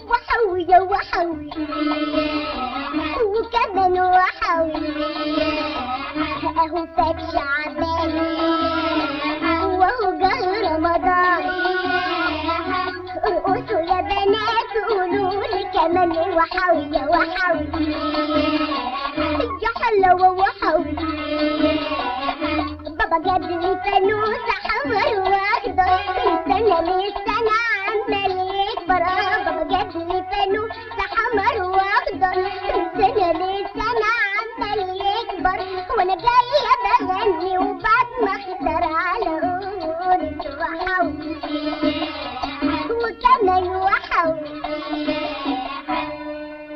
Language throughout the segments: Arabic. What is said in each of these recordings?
وحوي وحوي وكمان وحوي اهو فات شعبان وهو جه رمضان. ارقصوا يا بنات قولوا لي كمان وحوي وحوي يا حلوة وحوي. بابا جاب لي فانوس احمر واخضر سنة للسنة عمال يكبر. بابا جاب لي فانوس احمر واخضر سنة للسنة عمال يكبر. وانا جاية بغني وبعد ما اختار على قولت وحوي وكمان وحوي.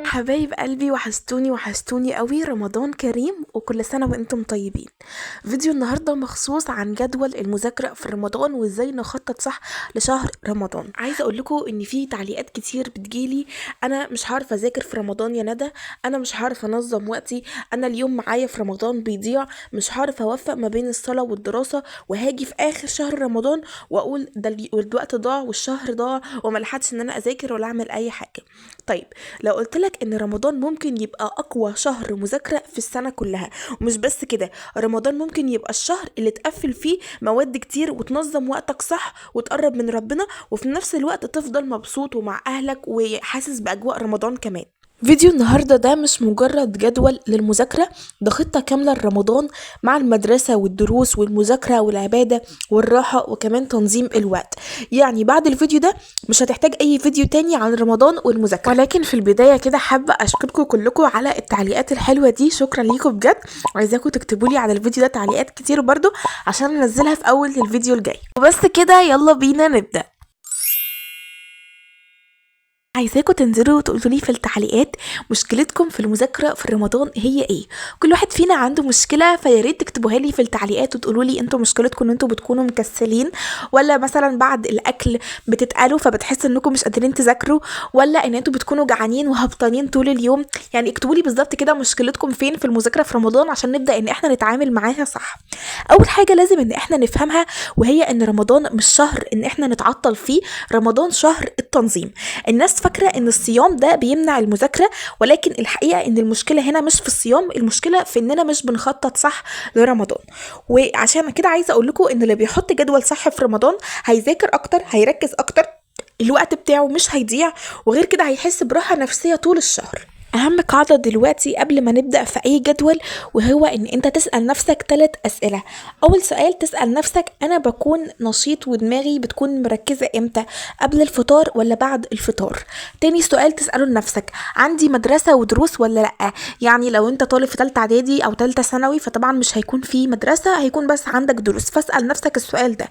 حبايب قلبي وحشتوني قوي. رمضان كريم وكل سنة وانتم طيبين. فيديو النهاردة مخصوص عن جدول المذاكرة في رمضان وازاي نخطط صح لشهر رمضان. عايزة اقول لكم ان في تعليقات كتير بتجيلي انا مش عارفة اذاكر في رمضان يا ندى، انا مش عارفة انظم وقتي، انا اليوم معايا في رمضان بيضيع، مش عارفة اوفق ما بين الصلاة والدراسة، وهاجي في اخر شهر رمضان واقول ده الوقت ضاع والشهر ضاع وما لحقتش ان انا اذاكر ولا اعمل اي حاجة. طيب لو قلت لك ان رمضان ممكن يبقى اقوى شهر مذاكرة في السنة كلها، ومش بس كده، رمضان ممكن يبقى الشهر اللي تقفل فيه مواد كتير وتنظم وقتك صح وتقرب من ربنا وفي نفس الوقت تفضل مبسوط ومع اهلك وحاسس باجواء رمضان كمان. فيديو النهاردة ده مش مجرد جدول للمذاكرة، ده خطة كاملة لرمضان مع المدرسة والدروس والمذاكرة والعبادة والراحة وكمان تنظيم الوقت. يعني بعد الفيديو ده مش هتحتاج اي فيديو تاني عن رمضان والمذاكرة. ولكن في البداية كده حابة اشكركم كلكم على التعليقات الحلوة دي، شكرا ليكم بجد. وعايزاكم تكتبوا لي على الفيديو ده تعليقات كتير برضو عشان انزلها في اول الفيديو الجاي. وبس كده يلا بينا نبدأ. عايزاكم تنزلوا وتقولوا لي في التعليقات مشكلتكم في المذاكره في رمضان هي ايه. كل واحد فينا عنده مشكله، فيا ريت تكتبوها لي في التعليقات وتقولوا لي انتوا مشكلتكم ان انتوا بتكونوا مكسلين، ولا مثلا بعد الاكل بتتقلوا فبتحسوا انكم مش قادرين تذاكروا، ولا ان انتوا بتكونوا جعانين وهبطانين طول اليوم. يعني اكتبوا لي بالظبط كده مشكلتكم فين في المذاكره في رمضان عشان نبدا ان احنا نتعامل معاها صح. اول حاجه لازم ان احنا نفهمها وهي ان رمضان مش شهر ان احنا نتعطل فيه، رمضان شهر التنظيم. الناس فاكرة ان الصيام ده بيمنع المذاكرة، ولكن الحقيقة ان المشكلة هنا مش في الصيام، المشكلة في اننا مش بنخطط صح لرمضان. وعشان كده عايزة اقول لكم ان اللي بيحط جدول صح في رمضان هيذاكر اكتر، هيركز اكتر، الوقت بتاعه مش هيضيع، وغير كده هيحس براحة نفسية طول الشهر. اهم قاعدة دلوقتي قبل ما نبدأ في اي جدول وهو ان انت تسأل نفسك 3 اسئلة. اول سؤال تسأل نفسك انا بكون نشيط ودماغي بتكون مركزة امتى، قبل الفطار ولا بعد الفطار. تاني سؤال تسأله لنفسك عندي مدرسة ودروس ولا لأ. يعني لو انت طالب في 3 اعدادي او 3 ثانوي فطبعا مش هيكون في مدرسة، هيكون بس عندك دروس، فاسأل نفسك السؤال ده.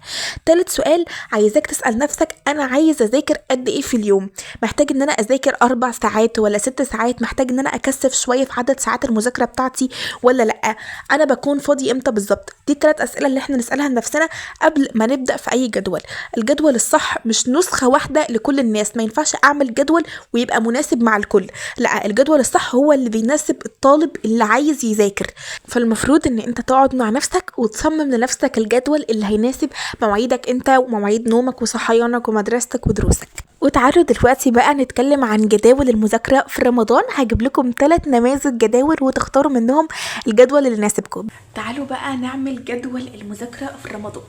تالت سؤال عايزاك تسأل نفسك انا عايز اذاكر قد ايه في اليوم، محتاج ان انا اذاكر 4 ساعات ولا 6 ساعات، محتاج ان انا اكثف شويه في عدد ساعات المذاكره بتاعتي ولا لا، انا بكون فاضي امتى بالظبط. دي الثلاث اسئله اللي احنا نسالها لنفسنا قبل ما نبدا في اي جدول. الجدول الصح مش نسخه واحده لكل الناس، ما ينفعش اعمل جدول ويبقى مناسب مع الكل، لا، الجدول الصح هو اللي بيناسب الطالب اللي عايز يذاكر. فالمفروض ان انت تقعد مع نفسك وتصمم لنفسك الجدول اللي هيناسب مواعيدك انت ومواعيد نومك وصحيانك ومدرستك ودروسك. وتعالوا دلوقتي بقى نتكلم عن جداول المذاكرة في رمضان. هجيب لكم 3 نماذج جداول وتختاروا منهم الجدول اللي يناسبكم. تعالوا بقى نعمل جدول المذاكرة في رمضان.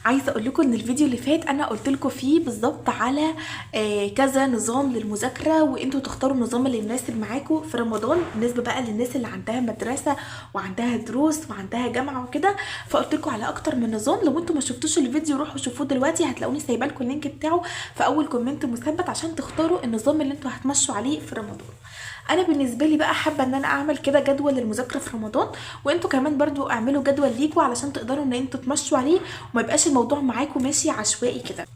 عايزه اقول لكم ان الفيديو اللي فات انا قلت لكم فيه بالظبط على كذا نظام للمذاكره، وانتوا تختاروا النظام اللي يناسب معاكم في رمضان بالنسبه بقى للناس اللي عندها مدرسه وعندها دروس وعندها جامعه وكده. فقلت لكم على اكتر من نظام، لو انتوا ما شفتوش الفيديو روحوا شوفوه دلوقتي، هتلاقوني سايبه لكم اللينك بتاعه في اول كومنت مثبت عشان تختاروا النظام اللي انتوا هتمشوا عليه في رمضان. انا بالنسبه لي بقى حابه ان انا اعمل كده جدول للمذاكره في رمضان، وانتوا كمان برضو اعملوا جدول ليكوا علشان تقدروا ان انتوا تمشوا عليه وما يبقاش الموضوع معاكم ماشي عشوائي كده.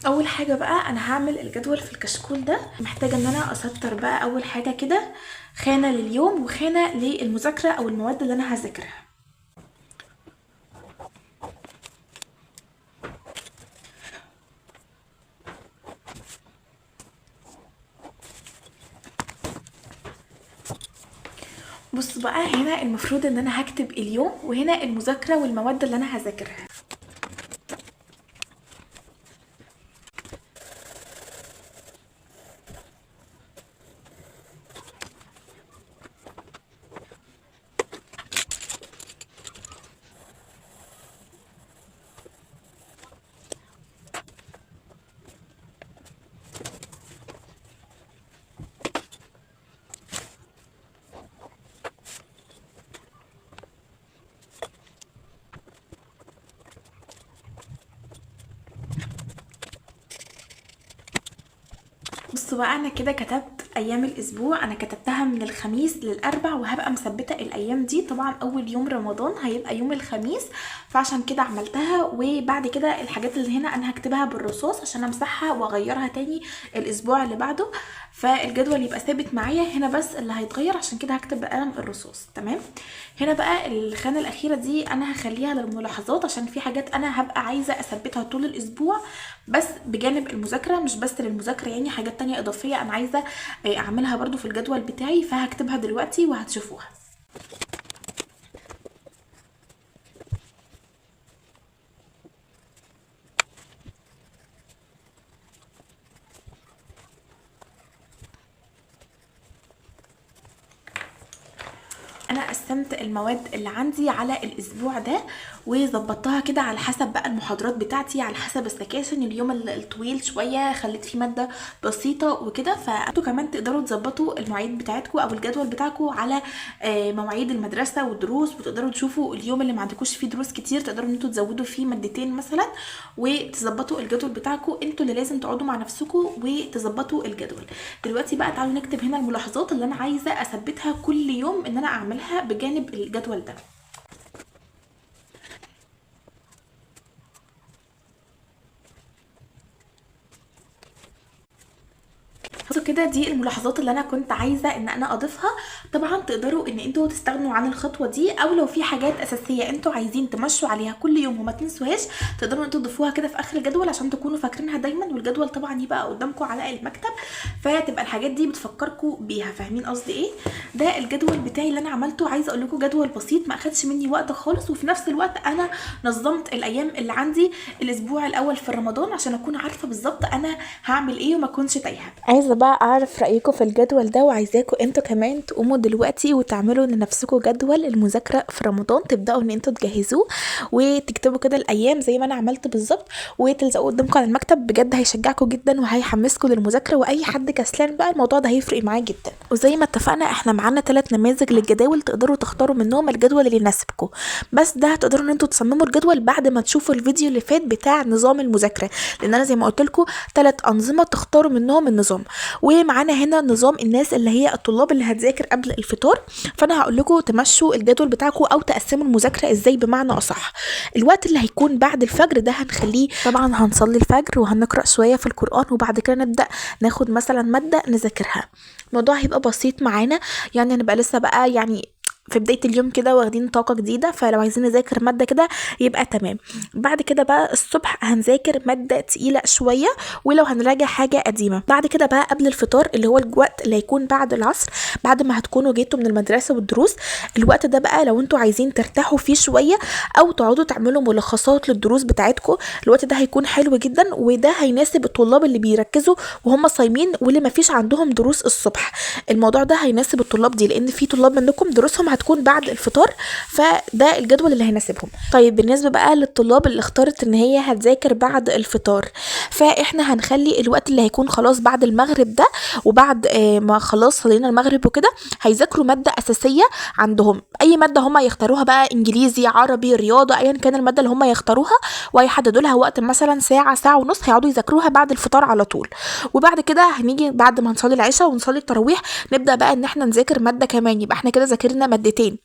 اول حاجه بقى انا هعمل الجدول في الكشكول ده. محتاجه ان انا اسطر بقى اول حاجه كده خانه لليوم وخانه للمذاكره او المواد اللي انا هذاكرها. بصوا بقى، هنا المفروض ان انا هكتب اليوم، وهنا المذاكره والمواد اللي انا هذاكرها. بصوا بقى، انا كده كتبت ايام الاسبوع. انا كتبتها من الخميس للاربع، وهبقى مثبته الايام دي. طبعا اول يوم رمضان هيبقى يوم الخميس، فعشان كده عملتها. وبعد كده الحاجات اللي هنا انا هكتبها بالرصاص عشان امسحها واغيرها تاني الاسبوع اللي بعده، فالجدول يبقى ثابت معايا. هنا بس اللي هيتغير، عشان كده هكتب بقلم الرصاص. تمام. هنا بقى الخانه الاخيره دي انا هخليها للملاحظات، عشان في حاجات انا هبقى عايزه اثبتها طول الاسبوع بس بجانب المذاكره، مش بس للمذاكره، يعني حاجات تانية اضافيه انا عايزه اعملها برضو في الجدول بتاعي، فهكتبها دلوقتي وهتشوفوها. انا قسمت المواد اللي عندي على الاسبوع ده، وظبطتها كده على حسب بقى المحاضرات بتاعتي، على حسب السكاشن. اليوم الطويل شويه خليت فيه ماده بسيطه وكده، فانتوا كمان تقدروا تظبطوا المواعيد بتاعتكم او الجدول بتاعكم على مواعيد المدرسه والدروس، وتقدروا تشوفوا اليوم اللي ما عندكوش فيه دروس كتير تقدروا ان انتوا تزودوا فيه مادتين مثلا، وتظبطوا الجدول بتاعكم. انتوا اللي لازم تقعدوا مع نفسكم وتظبطوا الجدول. دلوقتي بقى تعالوا نكتب هنا الملاحظات اللي انا عايزه اثبتها كل يوم ان انا اعملها بجانب الجدول ده. بصوا كده، دي الملاحظات اللي انا كنت عايزه ان انا اضيفها. طبعا تقدروا ان انتوا تستغنوا عن الخطوه دي، او لو في حاجات اساسيه انتوا عايزين تمشوا عليها كل يوم وما تنسوهاش، تقدروا ان انتوا تضيفوها كده في اخر الجدول عشان تكونوا فاكرينها دايما، والجدول طبعا يبقى قدامكم على المكتب، فتبقى الحاجات دي بتفكركم بيها. فاهمين قصدي ايه؟ ده الجدول بتاعي اللي انا عملته. عايزه اقول لكم جدول بسيط ما اخدش مني وقت خالص، وفي نفس الوقت انا نظمت الايام اللي عندي الاسبوع الاول في رمضان عشان اكون عارفه بالظبط انا هعمل ايه وما اكونش تايهه. عايزه بقى اعرف رايكم في الجدول ده، وعايزاكم انتوا كمان تقوموا دلوقتي وتعملوا لنفسكم جدول المذاكره في رمضان، تبداوا ان انتوا تجهزوه وتكتبوا كده الايام زي ما انا عملت بالظبط، وتلزقوه قدامكم على المكتب. بجد هيشجعكم جدا وهيحمسكم للمذاكره، واي حد كسلان بقى الموضوع ده هيفرق معاه جدا. وزي ما اتفقنا احنا معانا 3 نماذج للجداول، تقدروا تختاروا منهم الجدول اللي يناسبكم، بس ده هتقدروا ان انتوا تصمموا الجدول بعد ما تشوفوا الفيديو اللي فات بتاع نظام المذاكره، لان انا زي ما قلت لكم 3 انظمه تختاروا منهم النظام. ومعانا هنا نظام الناس اللي هي الطلاب اللي هتذاكر قبل الفطار، فانا هقول لكم تمشوا الجدول بتاعكم او تقسموا المذاكره ازاي بمعنى اصح. الوقت اللي هيكون بعد الفجر ده هنخليه، طبعا هنصلي الفجر وهنقرا شويه في القران، وبعد كده نبدا ناخد مثلا ماده نذاكرها. الموضوع هيبقى بسيط معانا، يعني هنبقى لسه بقى يعني في بداية اليوم كده واخدين طاقة جديدة، فلو عايزين نذاكر مادة كده يبقى تمام. بعد كده بقى الصبح هنذاكر مادة تقيلة شوية، ولو هنراجع حاجة قديمة. بعد كده بقى قبل الفطار اللي هو الوقت اللي هيكون بعد العصر، بعد ما هتكونوا جيتوا من المدرسة والدروس، الوقت ده بقى لو انتوا عايزين ترتاحوا فيه شوية او تقعدوا تعملوا ملخصات للدروس بتاعتكم، الوقت ده هيكون حلو جدا، وده هيناسب الطلاب اللي بيركزوا وهم صايمين واللي مفيش عندهم دروس الصبح. الموضوع ده هيناسب الطلاب دي، لان في طلاب منكم دروسهم هتكون بعد الفطار، فده الجدول اللي هيناسبهم. طيب بالنسبه بقى للطلاب اللي اختارت ان هي هتذاكر بعد الفطار، فاحنا هنخلي الوقت اللي هيكون خلاص بعد المغرب ده، وبعد ما خلاص صلينا المغرب وكده هيذاكروا ماده اساسيه عندهم، اي ماده هم يختاروها بقى، انجليزي، عربي، رياضه، ايا كان الماده اللي هم يختاروها، وهيحددوا لها وقت مثلا ساعه، ساعه ونص، هيقعدوا يذاكروها بعد الفطار على طول. وبعد كده هنيجي بعد ما نصلي العشاء ونصلي التراويح نبدا بقى ان احنا نذاكر ماده كمان، يبقى احنا كده ذاكرنا مادتين.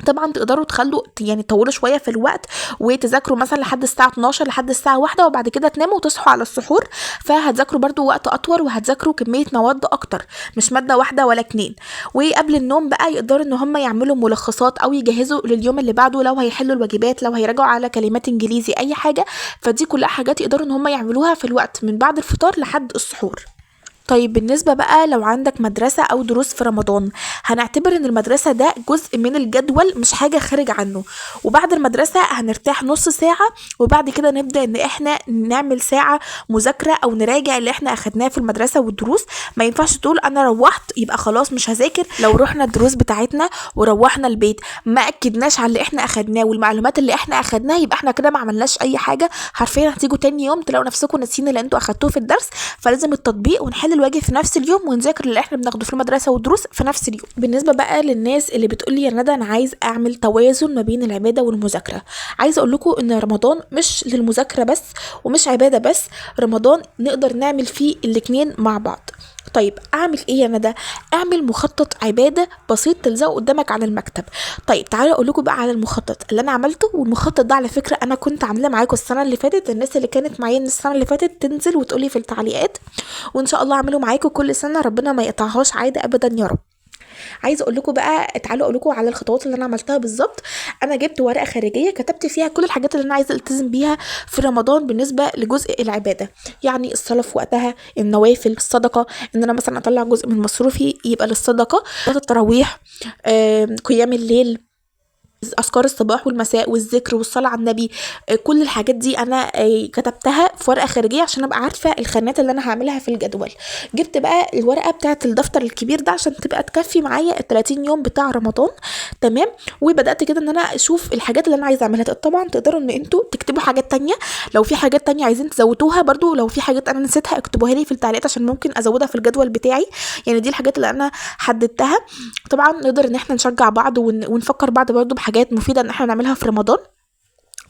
طبعا تقدروا تخلوا يعني تطولوا شويه في الوقت وتذاكروا مثلا لحد الساعه 12 لحد الساعه 1، وبعد كده تناموا وتصحوا على السحور، فهتذاكروا برضو وقت اطول وهتذاكروا كميه مواد اكتر، مش ماده واحده ولا 2. وقبل النوم بقى يقدروا ان هم يعملوا ملخصات او يجهزوا لليوم اللي بعده، لو هيحلوا الواجبات، لو هيراجعوا على كلمات انجليزي، اي حاجه. فدي كلها حاجات يقدروا ان هم يعملوها في الوقت من بعد الفطار لحد السحور. طيب بالنسبة بقى لو عندك مدرسة أو دروس في رمضان، هنعتبر إن المدرسة ده جزء من الجدول مش حاجة خارج عنه، وبعد المدرسة هنرتاح نص ساعة، وبعد كده نبدأ إن إحنا نعمل ساعة مذاكرة أو نراجع اللي إحنا أخدناه في المدرسة والدروس. ما ينفعش تقول أنا روحت يبقى خلاص مش هذاكر. لو رحنا الدروس بتاعتنا وروحنا البيت ما أكدناش على اللي إحنا أخدناه والمعلومات اللي إحنا أخدناها، يبقى إحنا كده ما عملناش أي حاجة. حرفيا هتيجوا تاني يوم تلاقوا نفسكم ناسيين اللي أنتوا أخدتوه في الدرس. فلازم التطبيق ونحل الواجب في نفس اليوم ونذاكر اللي احنا بناخده في المدرسه والدروس في نفس اليوم. بالنسبه بقى للناس اللي بتقولي يا ندى انا عايز اعمل توازن ما بين العباده والمذاكره، عايزه اقول لكم ان رمضان مش للمذاكره بس ومش عباده بس، رمضان نقدر نعمل فيه الاتنين مع بعض. طيب اعمل ايه يا ندى؟ اعمل مخطط عباده بسيط تلزقه قدامك على المكتب. طيب تعالوا اقول لكم بقى على المخطط اللي انا عملته، والمخطط ده على فكره انا كنت عاملاه معاكم السنه اللي فاتت. الناس اللي كانت معايا من السنه اللي فاتت تنزل وتقولي في التعليقات، وان شاء الله اعمله معاكم كل سنه، ربنا ما يقطعهاش عاده ابدا يا رب. عايزه اقول لكم بقى، تعالوا اقول لكم على الخطوات اللي انا عملتها بالظبط. انا جبت ورقه خارجيه كتبت فيها كل الحاجات اللي انا عايزه التزم بيها في رمضان بالنسبه لجزء العباده، يعني الصلاه في وقتها، النوافل، الصدقه، ان انا مثلا اطلع جزء من مصروفي يبقى للصدقه، صلاه التراويح، قيام الليل، اذكار الصباح والمساء والذكر والصلاه على النبي. كل الحاجات دي انا كتبتها في ورقه خارجيه عشان ابقى عارفه الخانات اللي انا هعملها في الجدول. جبت بقى الورقه بتاعه الدفتر الكبير ده عشان تبقى تكفي معايا ال 30 يوم بتاع رمضان. تمام. وبدات كده ان انا اشوف الحاجات اللي انا عايزه اعملها. طبعا تقدروا ان انتوا تكتبوا حاجات تانية، لو في حاجات تانية عايزين تزودوها برضو، لو في حاجات انا نسيتها اكتبوها لي في التعليقات عشان ممكن ازودها في الجدول بتاعي. يعني دي الحاجات اللي انا حددتها. طبعا نقدر ان احنا نشجع بعض ونفكر بعض برضو بحاجات مفيده ان احنا نعملها في رمضان.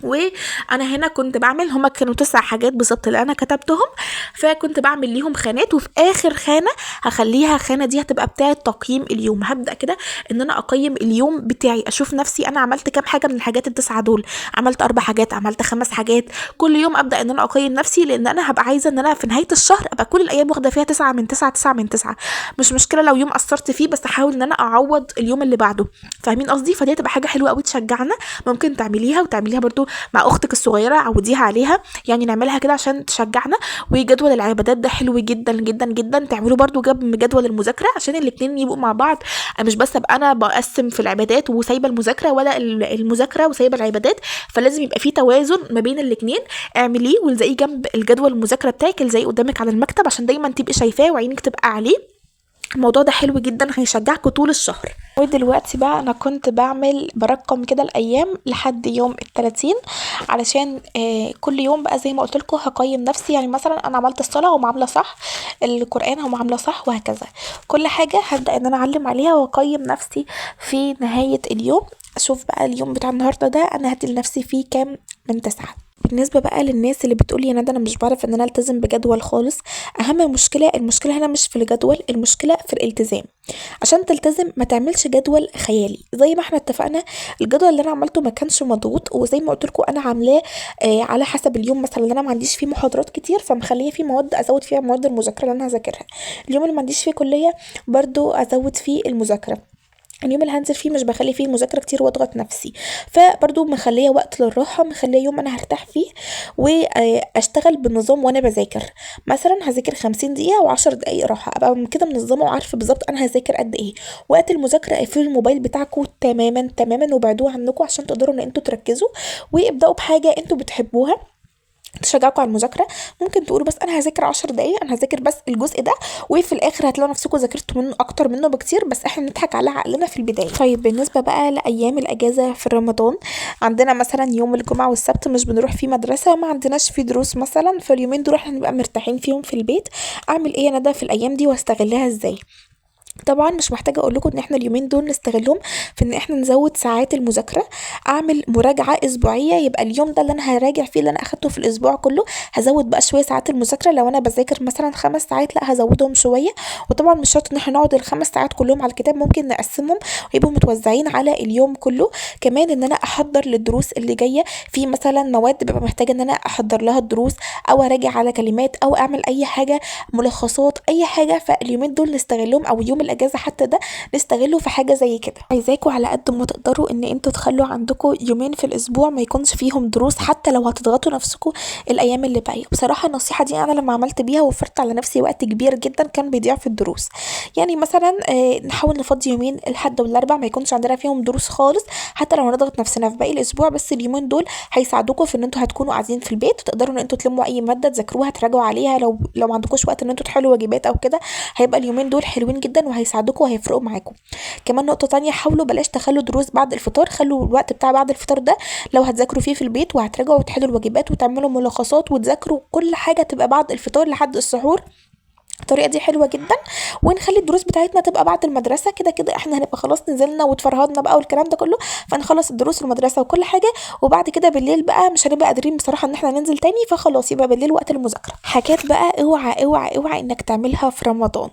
وانا هنا كنت بعمل، هما كانوا 9 حاجات بالظبط اللي انا كتبتهم، فكنت بعمل ليهم خانات، وفي اخر خانه هخليها خانه دي هتبقى بتاعه تقييم اليوم. هبدا كده ان انا اقيم اليوم بتاعي، اشوف نفسي انا عملت كام حاجه من الحاجات ال9 دول، عملت 4 حاجات، عملت 5 حاجات. كل يوم ابدا ان انا اقيم نفسي، لان انا هبقى عايزه ان انا في نهايه الشهر ابقى كل الايام واخده فيها 9 من 9 9 من 9. مش مشكله لو يوم قصرت فيه، بس احاول ان انا اعوض اليوم اللي بعده. فاهمين قصدي؟ فدي هتبقى حاجه حلوه قوي تشجعنا. ممكن تعمليها وتعمليها برضو مع اختك الصغيره، عوديها عليها، يعني نعملها كده عشان تشجعنا. وجدول العبادات ده حلو جدا جدا جدا، تعملوا برضو جنب جدول المذاكره عشان الاتنين يبقوا مع بعض. مش بس ابقى انا بقسم في العبادات وسايبه المذاكره، ولا المذاكره وسايبه العبادات، فلازم يبقى في توازن ما بين الاتنين. اعمليه والزقيه جنب الجدول المذاكره بتاعك، الزقيه قدامك على المكتب عشان دايما تبقي شايفاه وعينك تبقى عليه. الموضوع ده حلو جدا، هيشجعكوا طول الشهر. ودلوقتي بقى انا كنت برقم كده الايام لحد يوم ال30 علشان كل يوم بقى زي ما قلت لكم هقيم نفسي. يعني مثلا انا عملت الصلاه ومعامله صح، القران هم عامله صح، وهكذا. كل حاجه هبدا ان انا اعلم عليها واقيم نفسي في نهايه اليوم. اشوف بقى اليوم بتاع النهارده ده انا هدي لنفسي فيه كام من 9. بالنسبة بقى للناس اللي بتقولي يا ندى انا مش بعرف ان انا التزم بجدول خالص، اهم المشكلة هنا مش في الجدول، المشكلة في الالتزام. عشان تلتزم ما تعملش جدول خيالي. زي ما احنا اتفقنا الجدول اللي انا عملته ما كانش مضغوط، وزي ما قلت لكم انا عاملاه على حسب اليوم. مثلا اللي انا ما عنديش فيه محاضرات كتير فمخليه فيه مواد ازود فيها مواد المذاكرة اللي انا هذاكرها. اليوم اللي ما عنديش فيه كلية برضو ازود فيه المذاكرة. اليوم اللي هنزل فيه مش بخلي فيه مذاكرة كتير واضغط نفسي، فبرضو مخليه وقت للراحة، مخليه يوم انا هرتاح فيه واشتغل بالنظام وانا بذاكر. مثلا هذاكر 50 دقيقة و10 دقايق راحة، ابقى كده منظمة وعارفة بالظبط انا هذاكر قد ايه. وقت المذاكرة اقفلوا الموبايل بتاعكم تماما تماما وبعدوه عنكم عشان تقدروا ان انتوا تركزوا، وابدأوا بحاجة انتوا بتحبوها تشجعكم على المذاكره. ممكن تقولوا بس انا هذاكر 10 دقايق، انا هذاكر بس الجزء ده، وفي الاخر هتلاقوا نفسكم ذاكرتوا منه اكتر منه بكتير، بس احنا بنضحك على عقلنا في البدايه. طيب بالنسبه بقى لايام الاجازه في رمضان، عندنا مثلا يوم الجمعه والسبت مش بنروح فيه مدرسه وما عندناش فيه دروس مثلا، فاليومين دول احنا نبقى مرتاحين فيهم في البيت. اعمل ايه انا ده في الايام دي واستغلها ازاي؟ طبعا مش محتاجه اقول لكم ان احنا اليومين دول نستغلهم في ان احنا نزود ساعات المذاكره. اعمل مراجعه اسبوعيه، يبقى اليوم ده اللي انا هراجع فيه اللي انا اخدته في الاسبوع كله، هزود بقى شويه ساعات المذاكره. لو انا بذاكر مثلا 5 ساعات لا هزودهم شويه. وطبعا مش شرط ان احنا نقعد ال5 ساعات كلهم على الكتاب، ممكن نقسمهم ويبقوا متوزعين على اليوم كله. كمان ان انا احضر للدروس اللي جايه، في مثلا مواد ببقى محتاجه ان انا احضر لها الدروس او اراجع على كلمات او اعمل اي حاجه، ملخصات، اي حاجه. فاليومين دول نستغلهم، او يوم الاجازه حتى ده نستغله في حاجه زي كده. عايزاكم على قد ما تقدروا ان انتوا تخلوا عندكم يومين في الاسبوع ما يكونش فيهم دروس، حتى لو هتضغطوا نفسكم الايام اللي باقيه. بصراحه النصيحه دي انا لما عملت بيها وفرت على نفسي وقت كبير جدا كان بيضيع في الدروس. يعني مثلا نحاول نفضي يومين، الحد والاربع ما يكونش عندنا فيهم دروس خالص، حتى لو هنضغط نفسنا في باقي الاسبوع، بس اليومين دول هيساعدوكم في ان انتوا هتكونوا قاعدين في البيت وتقدروا ان انتوا تلموا اي ماده تذاكروها تراجعوا عليها. لو ما عندكوش وقت ان انتوا تحلوا واجبات او كده، هيبقى اليومين دول حلوين جدا وهيساعدوكم وهيفرقوا معاكم. كمان نقطه تانية، حاولوا بلاش تخلوا دروس بعد الفطار، خلوا الوقت بتاع بعد الفطار ده لو هتذاكروا فيه في البيت وهتراجعوا وتحلوا الواجبات وتعملوا ملخصات وتذاكروا كل حاجه تبقى بعد الفطار لحد السحور. الطريقه دي حلوه جدا. ونخلي الدروس بتاعتنا تبقى بعد المدرسه، كده كده احنا هنبقى خلاص نزلنا واتفرهدنا بقى والكلام ده كله، فنخلص الدروس والمدرسه وكل حاجه، وبعد كده بالليل بقى مش هنبقى قادرين بصراحه ان احنا ننزل تاني، فخلاص يبقى بالليل وقت المذاكره. حاجات بقى اوعى اوعى اوعى انك تعملها في رمضان،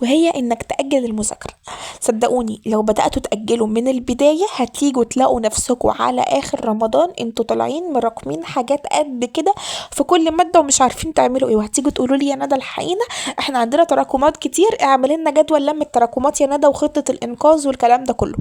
وهي انك تاجل المذاكره. صدقوني لو بداتوا تاجلوا من البدايه هتيجوا تلاقوا نفسكم على اخر رمضان انتوا طالعين مراكمين حاجات قد كده في كل ماده ومش عارفين تعملوا ايه، وهتيجوا تقولوا لي يا ندى الحقيقه احنا عندنا تراكمات كتير، اعمل لنا جدول لم التراكمات يا ندى وخطة الانقاذ والكلام ده كله.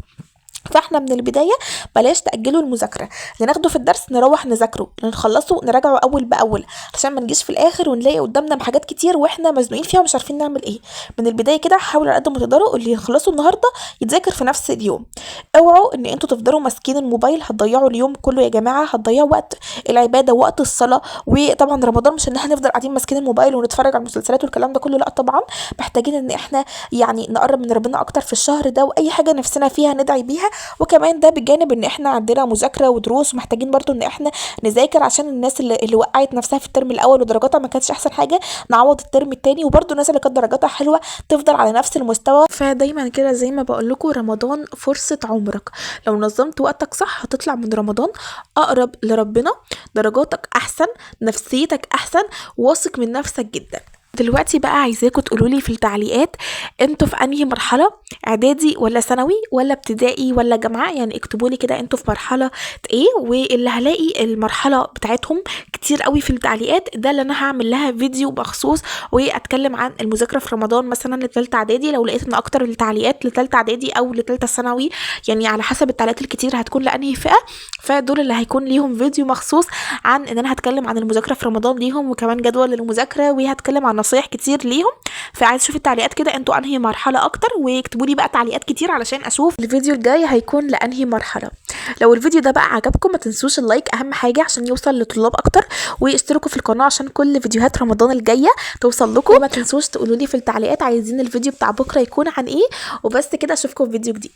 فاحنا من البدايه بلاش تاجلوا المذاكره، اللي ناخده في الدرس نروح نذاكره، نخلصه نراجعه اول باول، عشان ما نجيش في الاخر ونلاقي قدامنا حاجات كتير واحنا مزنوقين فيها ومش عارفين نعمل ايه. من البدايه كده حاولوا على قد ما تقدروا اللي يخلصوا النهارده يتذاكر في نفس اليوم. اوعوا ان انتوا تفضلوا ماسكين الموبايل، هتضيعوا اليوم كله يا جماعه، هتضيعوا وقت العباده ووقت الصلاه. وطبعا رمضان مش ان احنا نفضل قاعدين ماسكين الموبايل ونتفرج على المسلسلات والكلام ده كله، لا طبعا محتاجين ان احنا يعني نقرب من ربنا اكتر في الشهر ده، واي حاجه نفسنا فيها ندعي بيها. وكمان ده بجانب ان احنا عندنا مذاكره ودروس، ومحتاجين برضو ان احنا نذاكر عشان الناس اللي وقعت نفسها في الترم الاول ودرجاتها ما كانتش احسن حاجه نعوض الترم التاني، وبرضو الناس اللي كانت درجاتها حلوه تفضل على نفس المستوى. فدايما كده زي ما بقول لكم، رمضان فرصه عمرك، لو نظمت وقتك صح هتطلع من رمضان اقرب لربنا، درجاتك احسن، نفسيتك احسن، واثق من نفسك جدا. دلوقتي بقى عايزاكم تقولوا لي في التعليقات انتوا في انهي مرحله، اعدادي ولا ثانوي ولا ابتدائي ولا جامعه؟ يعني اكتبوا لي كده انتوا في مرحله ايه، واللي هلاقي المرحله بتاعتهم كتير قوي في التعليقات ده اللي انا هعمل لها فيديو مخصوص واتكلم عن المذاكره في رمضان مثلا لثالثه اعدادي، لو لقيت ان اكتر التعليقات لثالثه اعدادي او لثالثه ثانوي، يعني على حسب التعليقات الكتير هتكون لانهي فئه، فدول اللي هيكون ليهم فيديو مخصوص عن ان انا هتكلم عن المذاكره في رمضان ليهم، وكمان جدول للمذاكره، وهتكلم عن نصايح كتير ليهم. فعايز اشوف التعليقات كده انتوا انهي مرحله اكتر، واكتبوا لي بقى تعليقات كتير علشان اشوف الفيديو الجاي هيكون لانهي مرحله. لو الفيديو ده بقى عجبكم ما تنسوش اللايك اهم حاجه عشان يوصل لطلاب اكتر، واشتركوا في القناه عشان كل فيديوهات رمضان الجايه توصل لكم. وما تنسوش تقولوا لي في التعليقات عايزين الفيديو بتاع بكره يكون عن ايه. وبس كده اشوفكم في فيديو جديد.